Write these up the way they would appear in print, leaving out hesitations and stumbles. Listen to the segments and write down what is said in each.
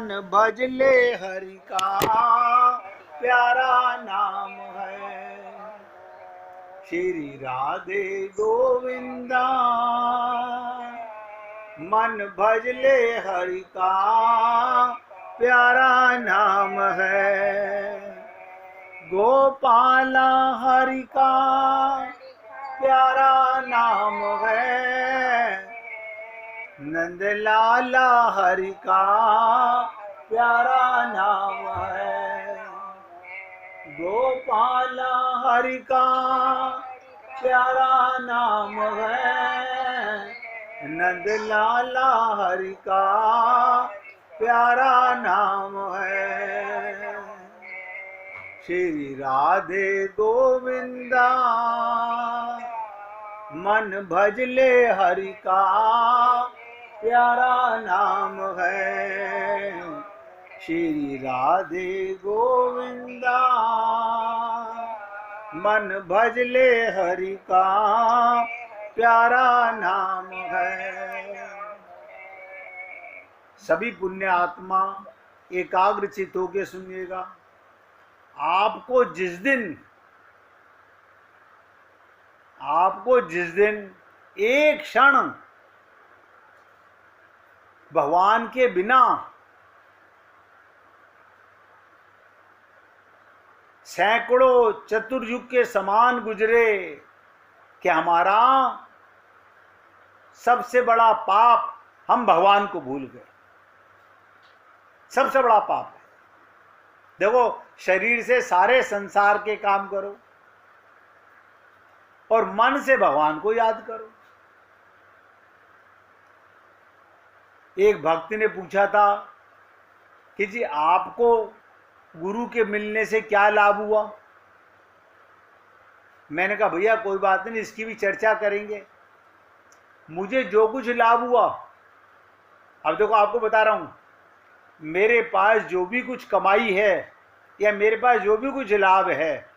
भज ले हरि का प्यारा नाम है। श्री राधे गोविंदा मन भज ले हरि का प्यारा नाम है। गोपाला हरि का प्यारा नाम है। नंद लाला हरि का प्यारा नाम है। गोपाला हरि का प्यारा नाम है। नंद लाला हरि का प्यारा नाम है। श्री राधे गोविंदा मन भज ले हरि का प्यारा नाम है। श्री राधे गोविंदा मन भज ले हरि का प्यारा नाम है। सभी पुण्य आत्मा एकाग्र चित्त होकर सुनिएगा। आपको जिस दिन एक क्षण भगवान के बिना सैकड़ों चतुर्युग के समान गुजरे कि हमारा सबसे बड़ा पाप हम भगवान को भूल गए। सबसे बड़ा पाप है। देखो, शरीर से सारे संसार के काम करो और मन से भगवान को याद करो। एक भक्त ने पूछा था कि जी आपको गुरु के मिलने से क्या लाभ हुआ। मैंने कहा भैया कोई बात नहीं, इसकी भी चर्चा करेंगे। मुझे जो कुछ लाभ हुआ, अब देखो आपको बता रहा हूं, मेरे पास जो भी कुछ कमाई है या मेरे पास जो भी कुछ लाभ है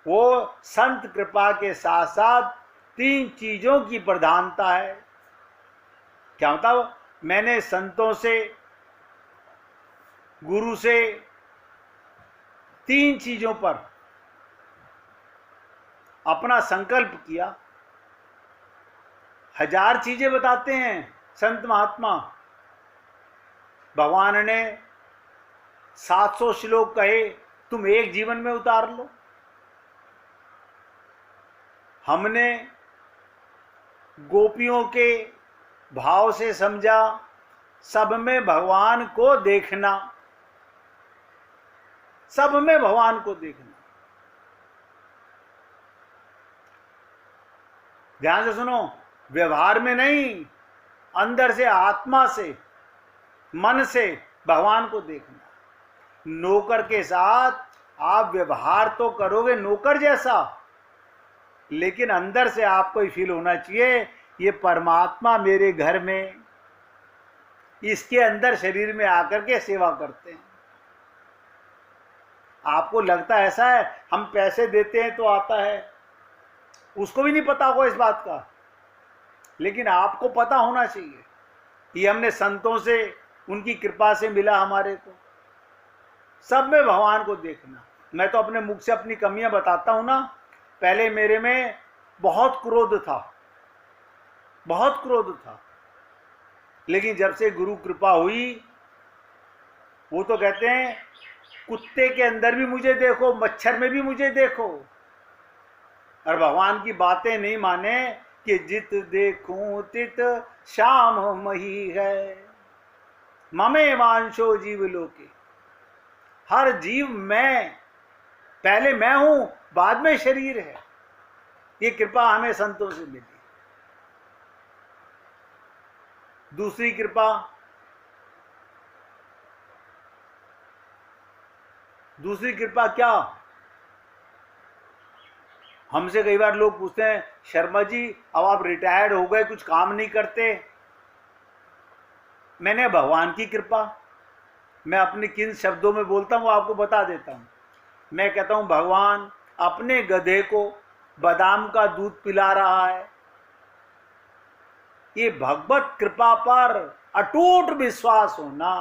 वो संत कृपा के साथ साथ 3 चीजों की प्रधानता है। क्या बताओ, मैंने संतों से, गुरु से 3 चीजों पर अपना संकल्प किया। 1000 चीजें बताते हैं संत महात्मा। भगवान ने 700 श्लोक कहे, तुम एक जीवन में उतार लो। हमने गोपियों के भाव से समझा, सब में भगवान को देखना, सब में भगवान को देखना। ध्यान से सुनो, व्यवहार में नहीं, अंदर से, आत्मा से, मन से भगवान को देखना। नौकर के साथ आप व्यवहार तो करोगे नौकर जैसा, लेकिन अंदर से आपको ही फील होना चाहिए ये परमात्मा मेरे घर में, इसके अंदर शरीर में आकर के सेवा करते हैं। आपको लगता ऐसा है हम पैसे देते हैं तो आता है, उसको भी नहीं पता होगा इस बात का, लेकिन आपको पता होना चाहिए ये हमने संतों से, उनकी कृपा से मिला हमारे को। सब में भगवान को देखना। मैं तो अपने मुख से अपनी कमियां बताता हूं ना। पहले मेरे में बहुत क्रोध था, बहुत क्रोध था, लेकिन जब से गुरु कृपा हुई, वो तो कहते हैं कुत्ते के अंदर भी मुझे देखो, मच्छर में भी मुझे देखो। और भगवान की बातें नहीं माने कि जित देखूं तित श्याम मही है, ममे वांशो जीव लोके। हर जीव मैं, पहले मैं हूं, बाद में शरीर है। ये कृपा हमें संतों से मिली। दूसरी कृपा, दूसरी कृपा क्या? हमसे कई बार लोग पूछते हैं, शर्मा जी अब आप रिटायर्ड हो गए, कुछ काम नहीं करते। मैंने भगवान की कृपा, मैं अपने किन शब्दों में बोलता हूं वो आपको बता देता हूं। मैं कहता हूं भगवान अपने गधे को बादाम का दूध पिला रहा है, ये भगवत कृपा पर अटूट विश्वास होना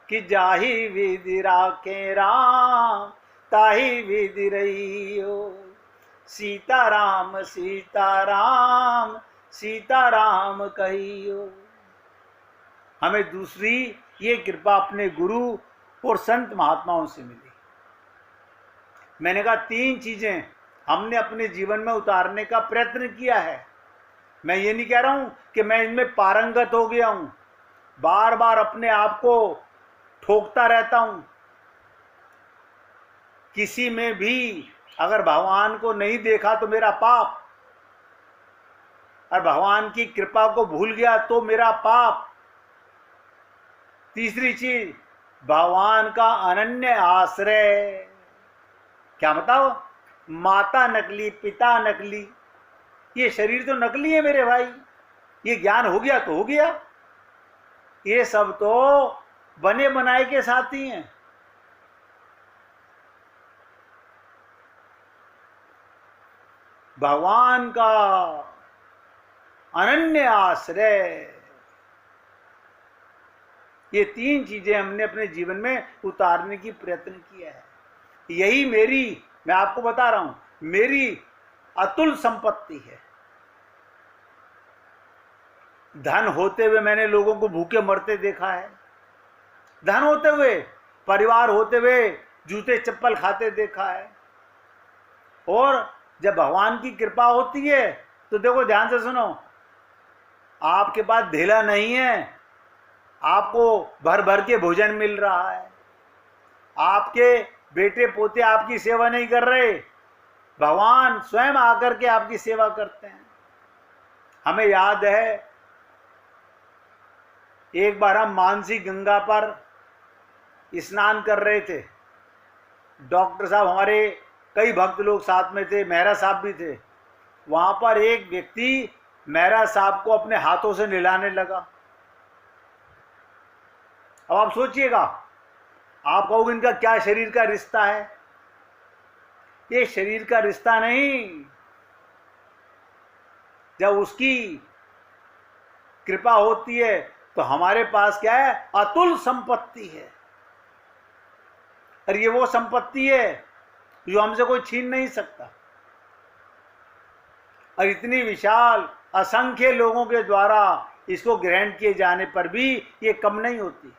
कि जाहि विधि राखे राम ताहि विधि रहियो। सीताराम सीताराम सीताराम कहियो। हमें दूसरी ये कृपा अपने गुरु और संत महात्माओं से मिली। मैंने कहा 3 चीजें हमने अपने जीवन में उतारने का प्रयत्न किया है। मैं ये नहीं कह रहा हूं कि मैं इनमें पारंगत हो गया हूं, बार बार अपने आप को ठोकता रहता हूं। किसी में भी अगर भगवान को नहीं देखा तो मेरा पाप, और भगवान की कृपा को भूल गया तो मेरा पाप। तीसरी चीज, भगवान का अनन्य आश्रय। क्या बताओ, माता नकली पिता नकली, ये शरीर तो नकली है मेरे भाई। ये ज्ञान हो गया तो हो गया, ये सब तो बने बनाए के साथी हैं। भगवान का अनन्य आश्रय, ये 3 चीजें हमने अपने जीवन में उतारने की प्रयत्न किया है। यही मेरी, मैं आपको बता रहा हूं, मेरी अतुल संपत्ति है। धन होते हुए मैंने लोगों को भूखे मरते देखा है, धन होते हुए, परिवार होते हुए जूते चप्पल खाते देखा है। और जब भगवान की कृपा होती है तो देखो, ध्यान से सुनो, आपके पास ढेला नहीं है, आपको भर भर के भोजन मिल रहा है, आपके बेटे पोते आपकी सेवा नहीं कर रहे, भगवान स्वयं आकर के आपकी सेवा करते हैं। हमें याद है एक बार हम मानसी गंगा पर स्नान कर रहे थे। डॉक्टर साहब, हमारे कई भक्त लोग साथ में थे, मेहरा साहब भी थे। वहां पर एक व्यक्ति मेहरा साहब को अपने हाथों से नहलाने लगा। अब आप सोचिएगा, आप कहोगे इनका क्या शरीर का रिश्ता है? ये शरीर का रिश्ता नहीं, जब उसकी कृपा होती है तो हमारे पास क्या है? अतुल संपत्ति है। और ये वो संपत्ति है जो हमसे कोई छीन नहीं सकता। और इतनी विशाल असंख्य लोगों के द्वारा इसको ग्रहण किए जाने पर भी ये कम नहीं होती।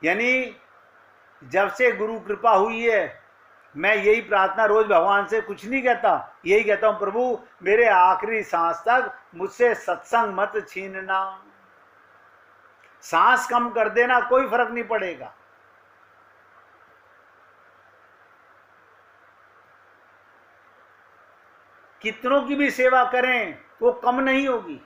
यानी जब से गुरु कृपा हुई है, मैं यही प्रार्थना रोज भगवान से कुछ नहीं कहता, यही कहता हूं, प्रभु मेरे आखिरी सांस तक मुझसे सत्संग मत छीनना। सांस कम कर देना, कोई फर्क नहीं पड़ेगा। कितनों की भी सेवा करें वो कम नहीं होगी।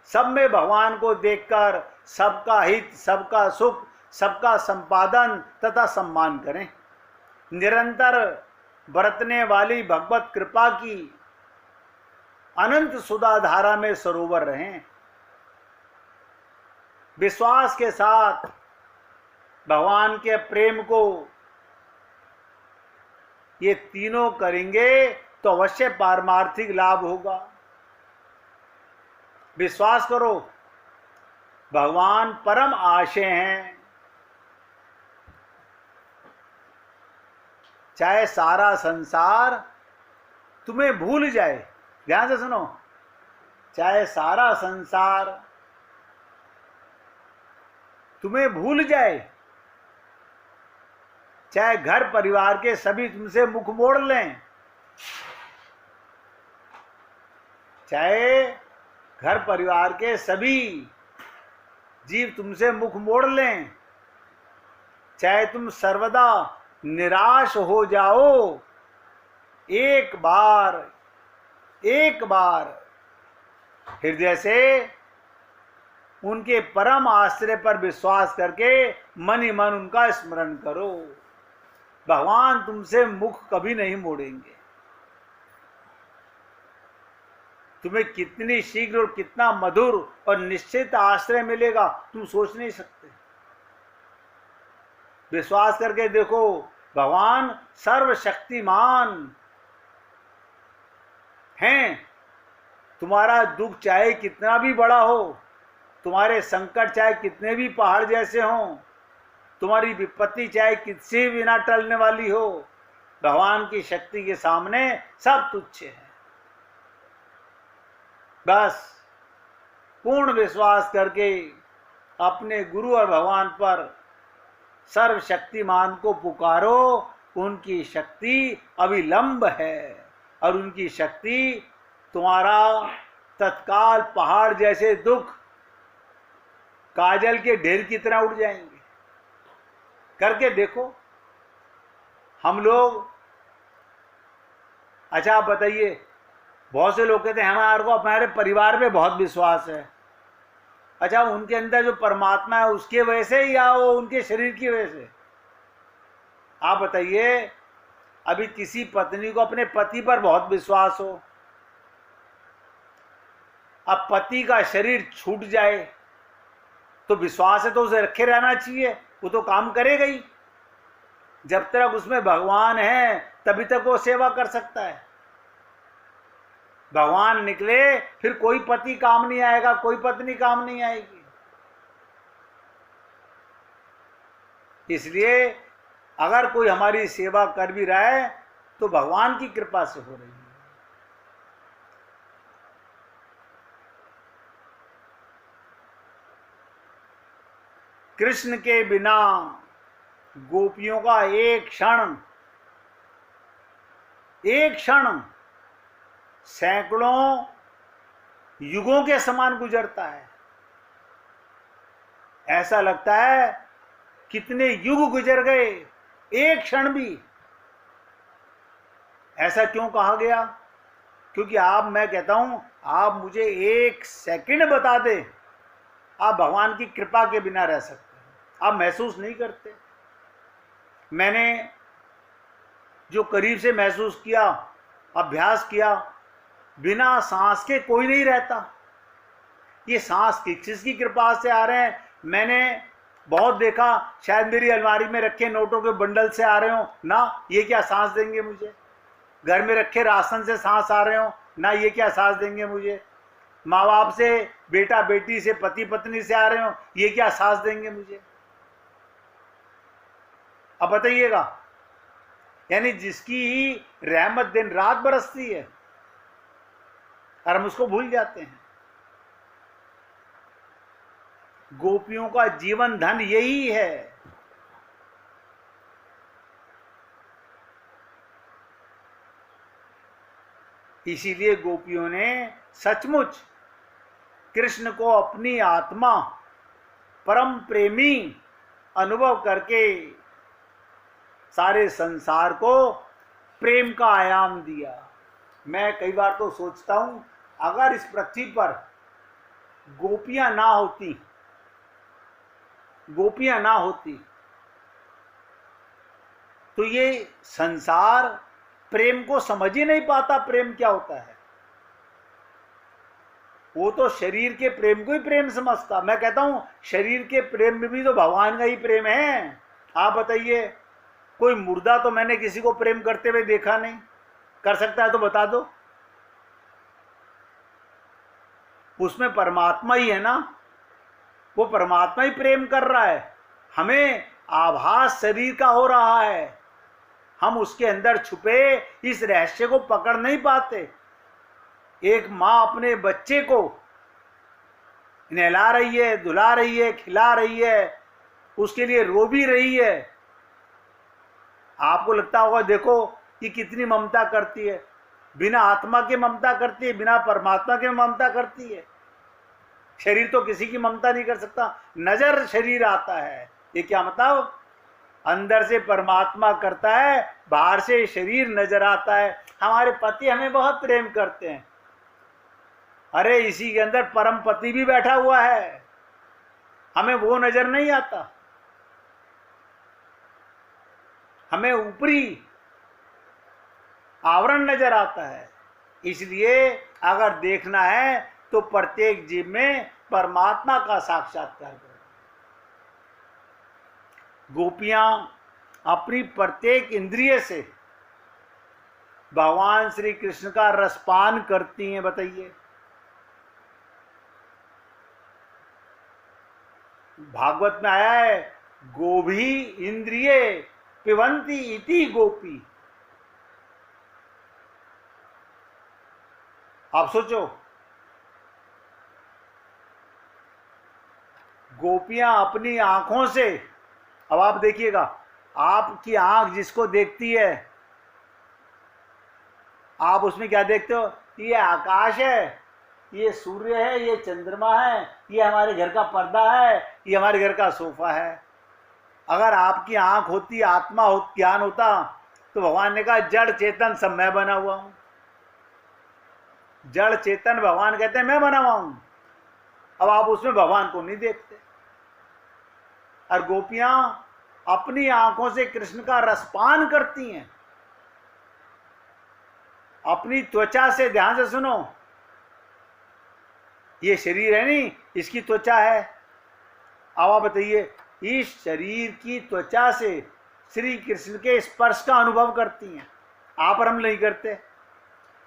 सब में भगवान को देखकर सबका हित, सबका सुख, सबका संपादन तथा सम्मान करें। निरंतर बरतने वाली भगवत कृपा की अनंत सुधा धारा में सरोवर रहें। विश्वास के साथ भगवान के प्रेम को ये तीनों करेंगे तो अवश्य पारमार्थिक लाभ होगा। विश्वास करो, भगवान परम आशय हैं। चाहे सारा संसार तुम्हें भूल जाए, ध्यान से सुनो, चाहे सारा संसार तुम्हें भूल जाए, चाहे घर परिवार के सभी तुमसे मुख मोड़ लें, चाहे घर परिवार के सभी जीव तुमसे मुख मोड़ लें, चाहे तुम सर्वदा निराश हो जाओ, एक बार हृदय से उनके परम आश्रय पर विश्वास करके मन ही मन उनका स्मरण करो। भगवान तुमसे मुख कभी नहीं मोड़ेंगे। तुम्हें कितनी शीघ्र और कितना मधुर और निश्चित आश्रय मिलेगा तुम सोच नहीं सकते। विश्वास करके देखो, भगवान सर्वशक्तिमान हैं। तुम्हारा दुख चाहे कितना भी बड़ा हो, तुम्हारे संकट चाहे कितने भी पहाड़ जैसे हों, तुम्हारी विपत्ति चाहे किससे भी ना टलने वाली हो, भगवान की शक्ति के सामने सब तुच्छ है। बस पूर्ण विश्वास करके अपने गुरु और भगवान पर सर्वशक्तिमान को पुकारो। उनकी शक्ति अविलंब है और उनकी शक्ति तुम्हारा तत्काल पहाड़ जैसे दुख काजल के ढेर की तरह उड़ जाएंगे। करके देखो। हम लोग, अच्छा आप बताइए, बहुत से लोग कहते हैं हमारे को हमारे परिवार में बहुत विश्वास है। अच्छा, उनके अंदर जो परमात्मा है उसके वजह से या वो उनके शरीर की वजह से? आप बताइए। अभी किसी पत्नी को अपने पति पर बहुत विश्वास हो, अब पति का शरीर छूट जाए तो विश्वास है तो उसे रखे रहना चाहिए, वो तो काम करेगा ही। जब तक उसमें भगवान है तभी तक वो सेवा कर सकता है। भगवान निकले फिर कोई पति काम नहीं आएगा, कोई पत्नी काम नहीं आएगी। इसलिए अगर कोई हमारी सेवा कर भी रहा है तो भगवान की कृपा से हो रही है। कृष्ण के बिना गोपियों का एक क्षण सैकड़ों युगों के समान गुजरता है। ऐसा लगता है कितने युग गुजर गए, एक क्षण भी। ऐसा क्यों कहा गया? क्योंकि मैं कहता हूं, आप मुझे एक सेकंड बता दें, आप भगवान की कृपा के बिना रह सकते हैं। आप महसूस नहीं करते। मैंने जो करीब से महसूस किया, अभ्यास किया, बिना सांस के कोई नहीं रहता। ये सांस किसकी कृपा से आ रहे हैं? मैंने बहुत देखा, शायद मेरी अलमारी में रखे नोटों के बंडल से आ रहे हो ना, ये क्या सांस देंगे मुझे? घर में रखे राशन से सांस आ रहे हो ना, ये क्या सांस देंगे मुझे? माँ बाप से, बेटा बेटी से, पति पत्नी से आ रहे हो, ये क्या सांस देंगे मुझे? अब बताइएगा। यानी जिसकी रहमत दिन रात बरसती है और हम उसको भूल जाते हैं। गोपियों का जीवन धन यही है। इसीलिए गोपियों ने सचमुच कृष्ण को अपनी आत्मा, परम प्रेमी अनुभव करके सारे संसार को प्रेम का आयाम दिया। मैं कई बार तो सोचता हूं, अगर इस पृथ्वी पर गोपियां ना होती तो ये संसार प्रेम को समझ ही नहीं पाता। प्रेम क्या होता है? वो तो शरीर के प्रेम को ही प्रेम समझता। मैं कहता हूं शरीर के प्रेम में भी तो भगवान का ही प्रेम है। आप बताइए, कोई मुर्दा तो मैंने किसी को प्रेम करते हुए देखा नहीं। कर सकता है तो बता दो। उसमें परमात्मा ही है ना, वो परमात्मा ही प्रेम कर रहा है। हमें आभास शरीर का हो रहा है, हम उसके अंदर छुपे इस रहस्य को पकड़ नहीं पाते। एक माँ अपने बच्चे को नहला रही है, धुला रही है, खिला रही है, उसके लिए रो भी रही है। आपको लगता होगा देखो कि कितनी ममता करती है। बिना आत्मा के ममता करती है, बिना परमात्मा के ममता करती है। शरीर तो किसी की ममता नहीं कर सकता। नजर शरीर आता है, ये क्या मतलब? अंदर से परमात्मा करता है, बाहर से शरीर नजर आता है। हमारे पति हमें बहुत प्रेम करते हैं। अरे इसी के अंदर परम पति भी बैठा हुआ है, हमें वो नजर नहीं आता। हमें ऊपरी आवरण नजर आता है। इसलिए अगर देखना है तो प्रत्येक जीव में परमात्मा का साक्षात्कार करो। गोपियां अपनी प्रत्येक इंद्रिय से भगवान श्री कृष्ण का रसपान करती हैं? बताइए। भागवत में आया है, गोभी इंद्रिये पिबंती इति गोपी। आप सोचो, गोपियां अपनी आंखों से, अब आप देखिएगा, आपकी आंख जिसको देखती है, आप उसमें क्या देखते हो? ये आकाश है, ये सूर्य है, ये चंद्रमा है, ये हमारे घर का पर्दा है, ये हमारे घर का सोफा है। अगर आपकी आंख होती, आत्मा हो, ज्ञान होता, तो भगवान ने कहा जड़ चेतन सब मैं बना हुआ हूं। जड़ चेतन भगवान कहते हैं मैं बना हुआ हूं। अब आप उसमें भगवान को नहीं देखते। और गोपियां अपनी आंखों से कृष्ण का रसपान करती हैं। अपनी त्वचा से, ध्यान से सुनो, ये शरीर है नहीं, इसकी त्वचा है। अब आप बताइए, इस शरीर की त्वचा से श्री कृष्ण के स्पर्श का अनुभव करती हैं। आप और हम नहीं करते।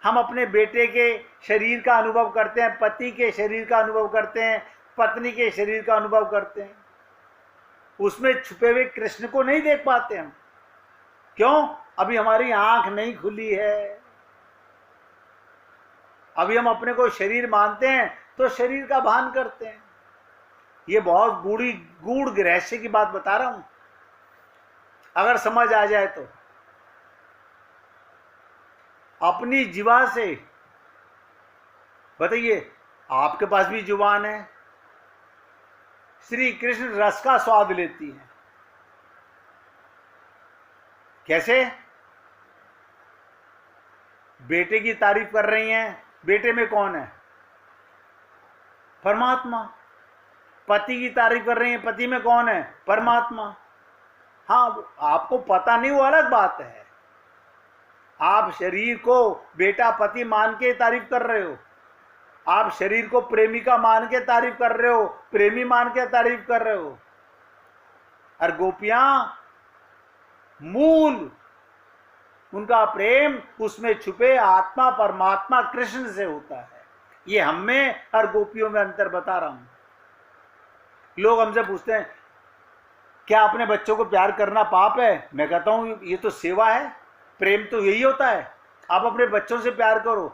हम अपने बेटे के शरीर का अनुभव करते हैं, पति के शरीर का अनुभव करते हैं, पत्नी के शरीर का अनुभव करते हैं। उसमें छुपे हुए कृष्ण को नहीं देख पाते हम। क्यों? अभी हमारी आंख नहीं खुली है। अभी हम अपने को शरीर मानते हैं तो शरीर का भान करते हैं। ये बहुत गूढ़ रहस्य की बात बता रहा हूं, अगर समझ आ जाए तो। अपनी जीवा से, बताइए, आपके पास भी जुबान है, श्री कृष्ण रस का स्वाद लेती है। कैसे? बेटे की तारीफ कर रही हैं, बेटे में कौन है? परमात्मा। पति की तारीफ कर रही हैं, पति में कौन है? परमात्मा। हाँ, आपको पता नहीं वो अलग बात है। आप शरीर को बेटा पति मान के तारीफ कर रहे हो, आप शरीर को प्रेमिका मान के तारीफ कर रहे हो, प्रेमी मान के तारीफ कर रहे हो। और गोपियां मूल उनका प्रेम उसमें छुपे आत्मा परमात्मा कृष्ण से होता है। ये हम में और गोपियों में अंतर बता रहा हूं। लोग हमसे पूछते हैं क्या अपने बच्चों को प्यार करना पाप है? मैं कहता हूं ये तो सेवा है, प्रेम तो यही होता है, आप अपने बच्चों से प्यार करो।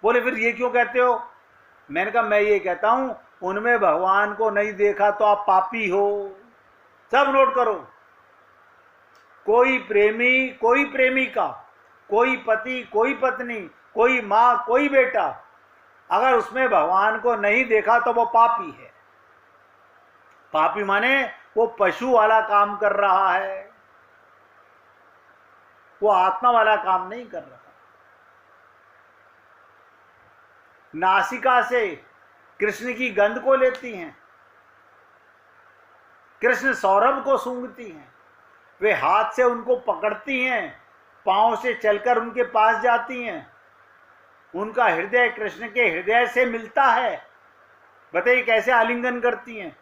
बोले फिर ये क्यों कहते हो? मैंने कहा मैं ये कहता हूं उनमें भगवान को नहीं देखा तो आप पापी हो। सब नोट करो, कोई प्रेमी, कोई प्रेमिका, कोई पति, कोई पत्नी, कोई माँ, कोई बेटा, अगर उसमें भगवान को नहीं देखा तो वो पापी है। पापी माने वो पशु वाला काम कर रहा है, वो आत्मा वाला काम नहीं कर रहा। नासिका से कृष्ण की गंध को लेती हैं, कृष्ण सौरभ को सूंघती हैं, वे हाथ से उनको पकड़ती हैं, पांव से चलकर उनके पास जाती हैं, उनका हृदय कृष्ण के हृदय से मिलता है। बताइए कैसे आलिंगन करती हैं?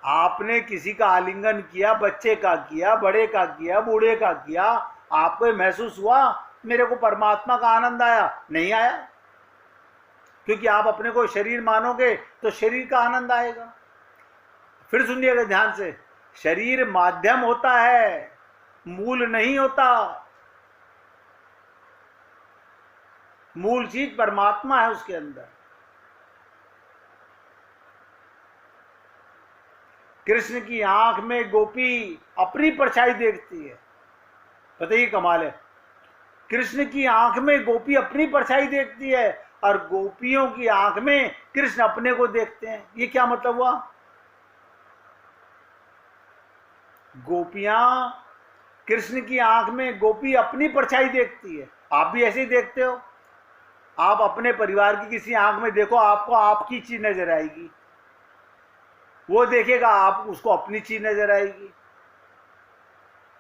आपने किसी का आलिंगन किया, बच्चे का किया, बड़े का किया, बूढ़े का किया, आपको महसूस हुआ मेरे को परमात्मा का आनंद आया? नहीं आया, क्योंकि आप अपने को शरीर मानोगे तो शरीर का आनंद आएगा। फिर सुनिएगा ध्यान से, शरीर माध्यम होता है, मूल नहीं होता। मूल चीज परमात्मा है उसके अंदर। कृष्ण की आंख में गोपी अपनी परछाई देखती है। बताइए कमाल है, कृष्ण की आंख में गोपी अपनी परछाई देखती है और गोपियों की आंख में कृष्ण अपने को देखते हैं। ये क्या मतलब हुआ? गोपियां, कृष्ण की आंख में गोपी अपनी परछाई देखती है। आप भी ऐसे ही देखते हो। आप अपने परिवार की किसी आंख में देखो, आपको आपकी चीज नजर आएगी, वो देखेगा आप उसको अपनी चीज नजर आएगी।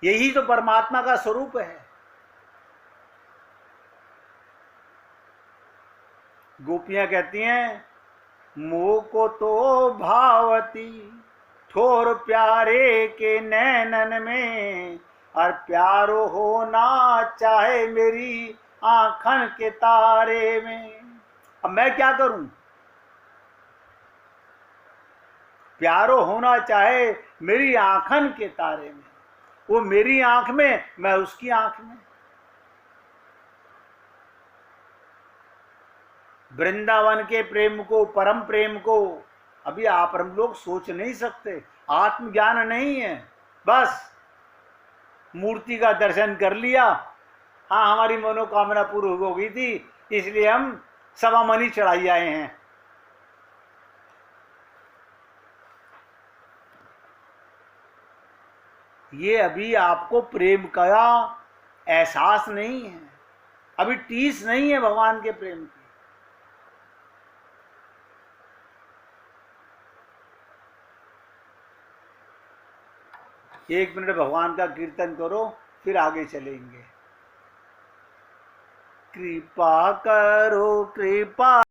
यही तो परमात्मा का स्वरूप है। गोपियां कहती हैं मोह को तो भावती ठोर प्यारे के नैनन में, और प्यारो होना चाहे मेरी आंखन के तारे में। अब मैं क्या करूं? प्यारो होना चाहे मेरी आंखन के तारे में, वो मेरी आंख में, मैं उसकी आंख में। वृंदावन के प्रेम को, परम प्रेम को अभी आप हम लोग सोच नहीं सकते। आत्मज्ञान नहीं है, बस मूर्ति का दर्शन कर लिया, हाँ हमारी मनोकामना पूरी हो गई थी, इसलिए हम सवा मनी चढ़ाई आए हैं। ये अभी आपको प्रेम का एहसास नहीं है, अभी टीस नहीं है भगवान के प्रेम की। एक मिनट भगवान का कीर्तन करो, फिर आगे चलेंगे। कृपा करो कृपा